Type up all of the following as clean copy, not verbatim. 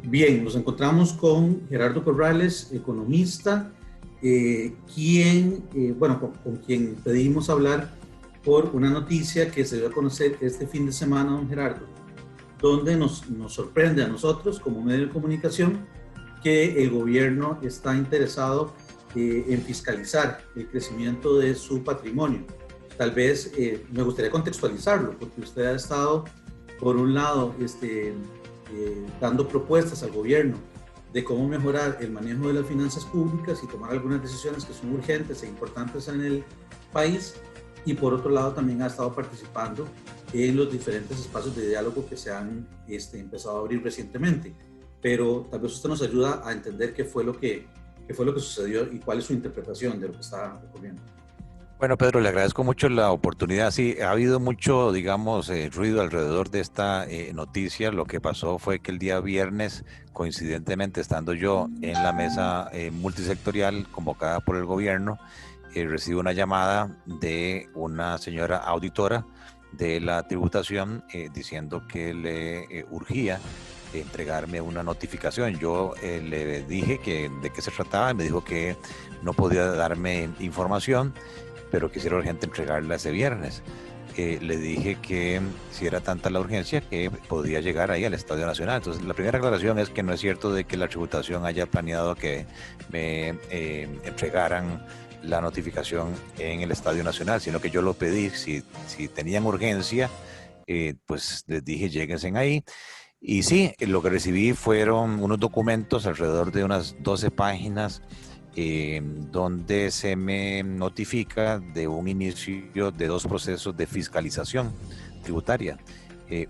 Bien, nos encontramos con Gerardo Corrales, economista, con quien pedimos hablar por una noticia que se dio a conocer este fin de semana, don Gerardo, donde nos sorprende a nosotros como medio de comunicación que el gobierno está interesado en fiscalizar el crecimiento de su patrimonio. Tal vez me gustaría contextualizarlo, porque usted ha estado, por un lado, dando propuestas al gobierno de cómo mejorar el manejo de las finanzas públicas y tomar algunas decisiones que son urgentes e importantes en el país, y por otro lado también ha estado participando en los diferentes espacios de diálogo que se han empezado a abrir recientemente. Pero tal vez usted nos ayuda a entender qué fue lo que sucedió y cuál es su interpretación de lo que está ocurriendo. Bueno, Pedro, le agradezco mucho la oportunidad. Sí, ha habido mucho, digamos, ruido alrededor de esta noticia. Lo que pasó fue que el día viernes, coincidentemente, estando yo en la mesa multisectorial convocada por el gobierno, recibo una llamada de una señora auditora de la tributación diciendo que le urgía entregarme una notificación. Yo le dije de qué se trataba y me dijo que no podía darme información, pero que era urgente entregarla ese viernes. Le dije que si era tanta la urgencia que podía llegar ahí al Estadio Nacional. Entonces, la primera aclaración es que no es cierto de que la tributación haya planeado que me entregaran la notificación en el Estadio Nacional, sino que yo lo pedí. Si tenían urgencia, pues les dije, lléguense ahí. Y sí, lo que recibí fueron unos documentos, alrededor de unas 12 páginas, donde se me notifica de un inicio de 2 procesos de fiscalización tributaria.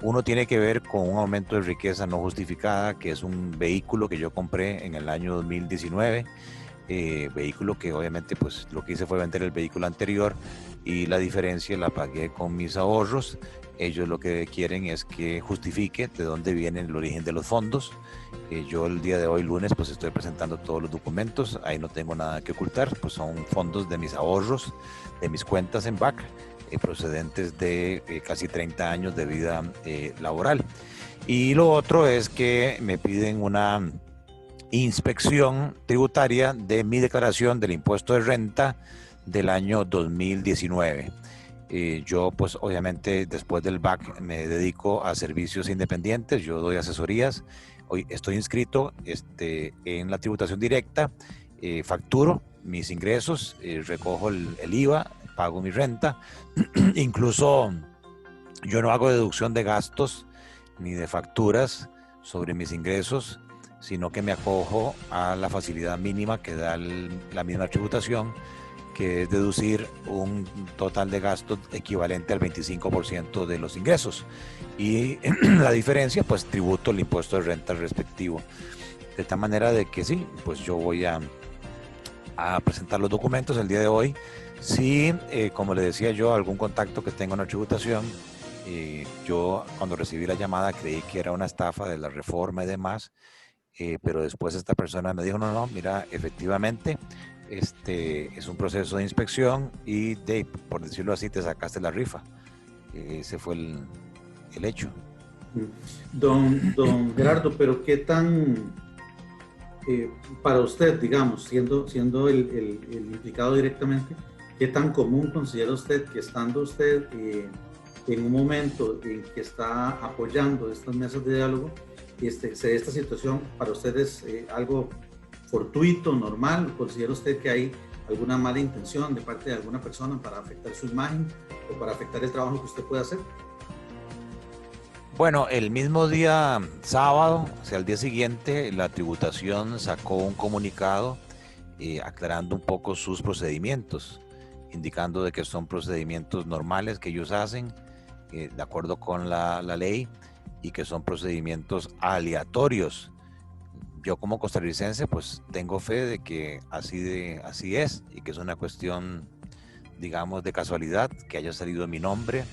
Uno tiene que ver con un aumento de riqueza no justificada, que es un vehículo que yo compré en el año 2019, vehículo que obviamente pues lo que hice fue vender el vehículo anterior y la diferencia la pagué con mis ahorros. Ellos lo que quieren es que justifique de dónde viene el origen de los fondos. Yo el día de hoy, lunes, pues estoy presentando todos los documentos. Ahí no tengo nada que ocultar, pues son fondos de mis ahorros, de mis cuentas en BAC, procedentes de casi 30 años de vida laboral. Y lo otro es que me piden una inspección tributaria de mi declaración del impuesto de renta del año 2019. Yo pues obviamente después del BAC me dedico a servicios independientes, yo doy asesorías, hoy estoy inscrito en la tributación directa, facturo mis ingresos, recojo el IVA, pago mi renta, incluso yo no hago deducción de gastos ni de facturas sobre mis ingresos, sino que me acojo a la facilidad mínima que da la misma tributación, que es deducir un total de gastos equivalente al 25% de los ingresos. Y la diferencia, pues tributo el impuesto de renta respectivo. De tal manera de que sí, pues yo voy a presentar los documentos el día de hoy. Sí, como le decía yo, algún contacto que tengo en la tributación, yo cuando recibí la llamada creí que era una estafa de la reforma y demás, pero después esta persona me dijo, no, mira, efectivamente, es un proceso de inspección y por decirlo así, te sacaste la rifa. Ese fue el hecho. Don Gerardo, pero ¿qué tan, para usted, digamos, siendo el implicado directamente, qué tan común considera usted que estando usted en un momento en que está apoyando estas mesas de diálogo, se dé esta situación? ¿Para usted es algo fortuito, normal? ¿Considera usted que hay alguna mala intención de parte de alguna persona para afectar su imagen o para afectar el trabajo que usted puede hacer? Bueno, el mismo día sábado, o sea, al día siguiente, la tributación sacó un comunicado aclarando un poco sus procedimientos, indicando de que son procedimientos normales que ellos hacen de acuerdo con la ley, y que son procedimientos aleatorios. Yo como costarricense pues tengo fe de que así es, y que es una cuestión, digamos, de casualidad que haya salido mi nombre.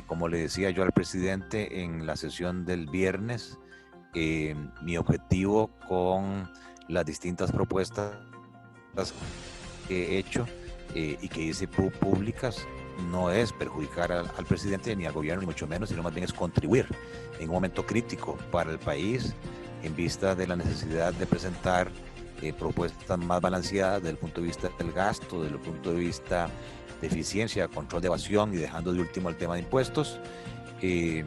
Como le decía yo al presidente en la sesión del viernes, mi objetivo con las distintas propuestas que he hecho y que hice públicas no es perjudicar al presidente ni al gobierno, ni mucho menos, sino más bien es contribuir en un momento crítico para el país, en vista de la necesidad de presentar propuestas más balanceadas desde el punto de vista del gasto, desde el punto de vista de eficiencia, control de evasión y dejando de último el tema de impuestos. Y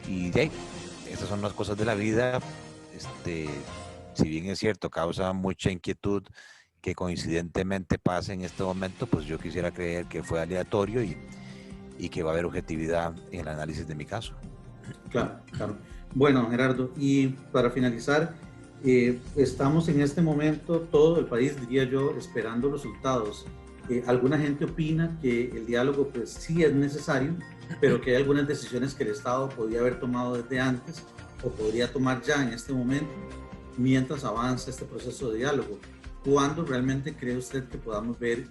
de ahí, estas son las cosas de la vida. Si bien es cierto, causa mucha inquietud que coincidentemente pase en este momento, pues yo quisiera creer que fue aleatorio y que va a haber objetividad en el análisis de mi caso. Claro, claro. Bueno, Gerardo, y para finalizar, estamos en este momento, todo el país, diría yo, esperando resultados. Alguna gente opina que el diálogo pues sí es necesario, pero que hay algunas decisiones que el Estado podría haber tomado desde antes o podría tomar ya en este momento mientras avanza este proceso de diálogo. ¿Cuándo realmente cree usted que podamos ver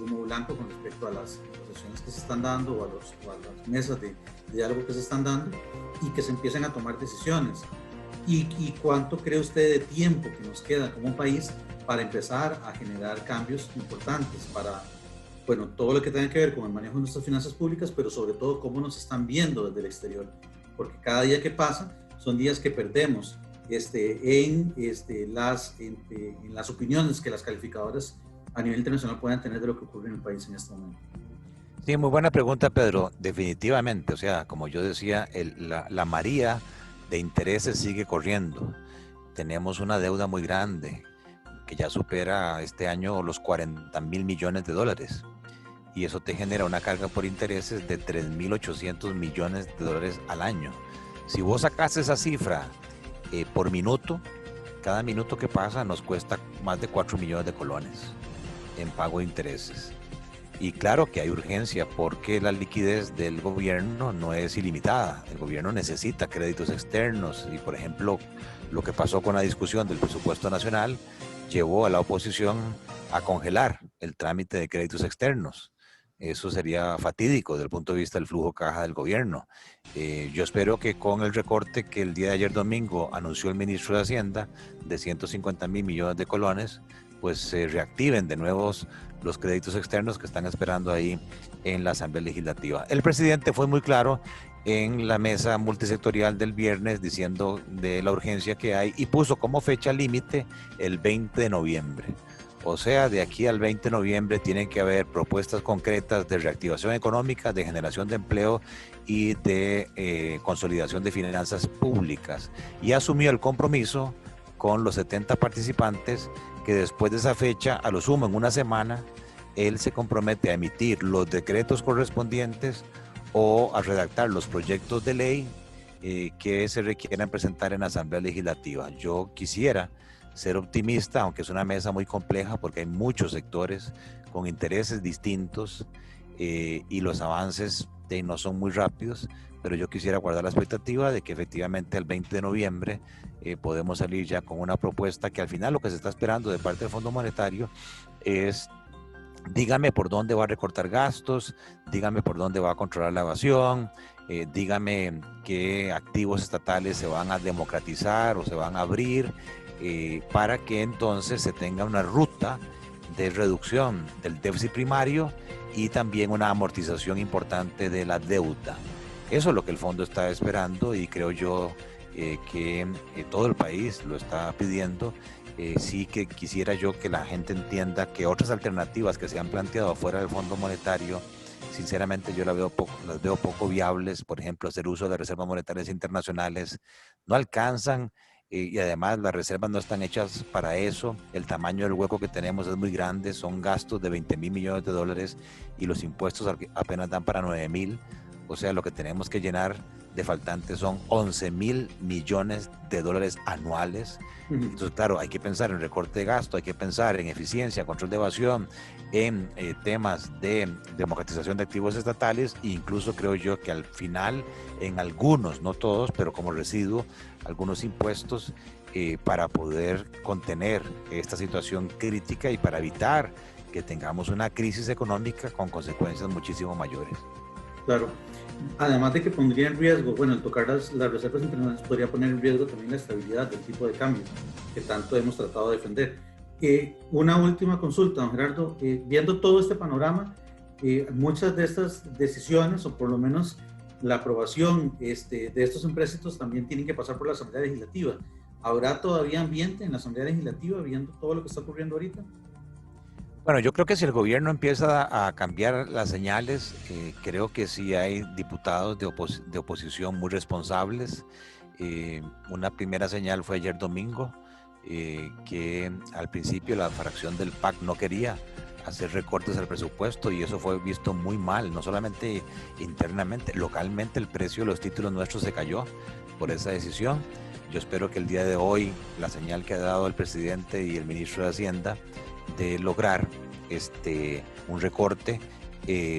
humo blanco con respecto a las negociaciones que se están dando o a las mesas de diálogo que se están dando y que se empiecen a tomar decisiones? ¿Y cuánto cree usted de tiempo que nos queda como país para empezar a generar cambios importantes para, bueno, todo lo que tenga que ver con el manejo de nuestras finanzas públicas, pero sobre todo cómo nos están viendo desde el exterior? Porque cada día que pasa son días que perdemos en las opiniones que las calificadoras a nivel internacional puedan tener de lo que ocurre en el país en este momento. Sí, muy buena pregunta, Pedro. Definitivamente, o sea, como yo decía, la María de intereses sigue corriendo. Tenemos una deuda muy grande que ya supera este año los 40.000 millones de dólares. Y eso te genera una carga por intereses de 3.800 millones de dólares al año. Si vos sacas esa cifra por minuto, cada minuto que pasa nos cuesta más de 4 millones de colones en pago de intereses. Y claro que hay urgencia porque la liquidez del gobierno no es ilimitada. El gobierno necesita créditos externos y, por ejemplo, lo que pasó con la discusión del presupuesto nacional llevó a la oposición a congelar el trámite de créditos externos. Eso sería fatídico desde el punto de vista del flujo caja del gobierno. Yo espero que con el recorte que el día de ayer domingo anunció el ministro de Hacienda de 150.000 millones de colones, pues se reactiven de nuevo los créditos externos que están esperando ahí en la Asamblea Legislativa. El presidente fue muy claro en la mesa multisectorial del viernes diciendo de la urgencia que hay y puso como fecha límite el 20 de noviembre. O sea, de aquí al 20 de noviembre tienen que haber propuestas concretas de reactivación económica, de generación de empleo y de consolidación de finanzas públicas. Y asumió el compromiso con los 70 participantes que después de esa fecha, a lo sumo en una semana, él se compromete a emitir los decretos correspondientes o a redactar los proyectos de ley que se requieran presentar en la Asamblea Legislativa. Yo quisiera ser optimista, aunque es una mesa muy compleja porque hay muchos sectores con intereses distintos y los avances no son muy rápidos, pero yo quisiera guardar la expectativa de que efectivamente el 20 de noviembre podemos salir ya con una propuesta que al final lo que se está esperando de parte del Fondo Monetario es: dígame por dónde va a recortar gastos, dígame por dónde va a controlar la evasión, dígame qué activos estatales se van a democratizar o se van a abrir, para que entonces se tenga una ruta de reducción del déficit primario y también una amortización importante de la deuda. Eso es lo que el fondo está esperando y creo yo que todo el país lo está pidiendo. Sí que quisiera yo que la gente entienda que otras alternativas que se han planteado afuera del Fondo Monetario, sinceramente yo las veo poco viables. Por ejemplo, hacer uso de las reservas monetarias internacionales no alcanzan y además las reservas no están hechas para eso. El tamaño del hueco que tenemos es muy grande, son gastos de 20.000 millones de dólares y los impuestos apenas dan para 9.000. O sea, lo que tenemos que llenar de faltantes son 11.000 millones de dólares anuales. Entonces, claro, hay que pensar en recorte de gasto, hay que pensar en eficiencia, control de evasión, en temas de democratización de activos estatales e incluso creo yo que al final, en algunos, no todos, pero como residuo, algunos impuestos para poder contener esta situación crítica y para evitar que tengamos una crisis económica con consecuencias muchísimo mayores. Claro. Además de que pondría en riesgo, bueno, el tocar las reservas internacionales podría poner en riesgo también la estabilidad del tipo de cambio que tanto hemos tratado de defender. Una última consulta, don Gerardo. Viendo todo este panorama, muchas de estas decisiones, o por lo menos la aprobación de estos empréstitos, también tienen que pasar por la Asamblea Legislativa. ¿Habrá todavía ambiente en la Asamblea Legislativa viendo todo lo que está ocurriendo ahorita? Bueno, yo creo que si el gobierno empieza a cambiar las señales, creo que sí hay diputados de oposición muy responsables. Una primera señal fue ayer domingo, que al principio la fracción del PAC no quería hacer recortes al presupuesto y eso fue visto muy mal, no solamente internamente, localmente el precio de los títulos nuestros se cayó por esa decisión. Yo espero que el día de hoy la señal que ha dado el presidente y el ministro de Hacienda de lograr un recorte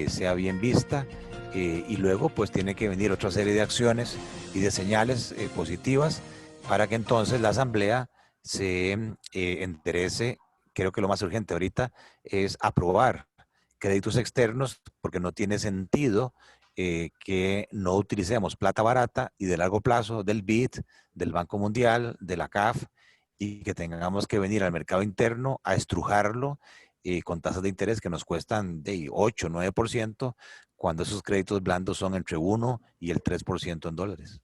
sea bien vista, y luego pues tiene que venir otra serie de acciones y de señales positivas para que entonces la Asamblea se enderece. Creo que lo más urgente ahorita es aprobar créditos externos porque no tiene sentido que no utilicemos plata barata y de largo plazo del BID, del Banco Mundial, de la CAF, y que tengamos que venir al mercado interno a estrujarlo con tasas de interés que nos cuestan de 8, 9%, cuando esos créditos blandos son entre 1 y el 3% en dólares.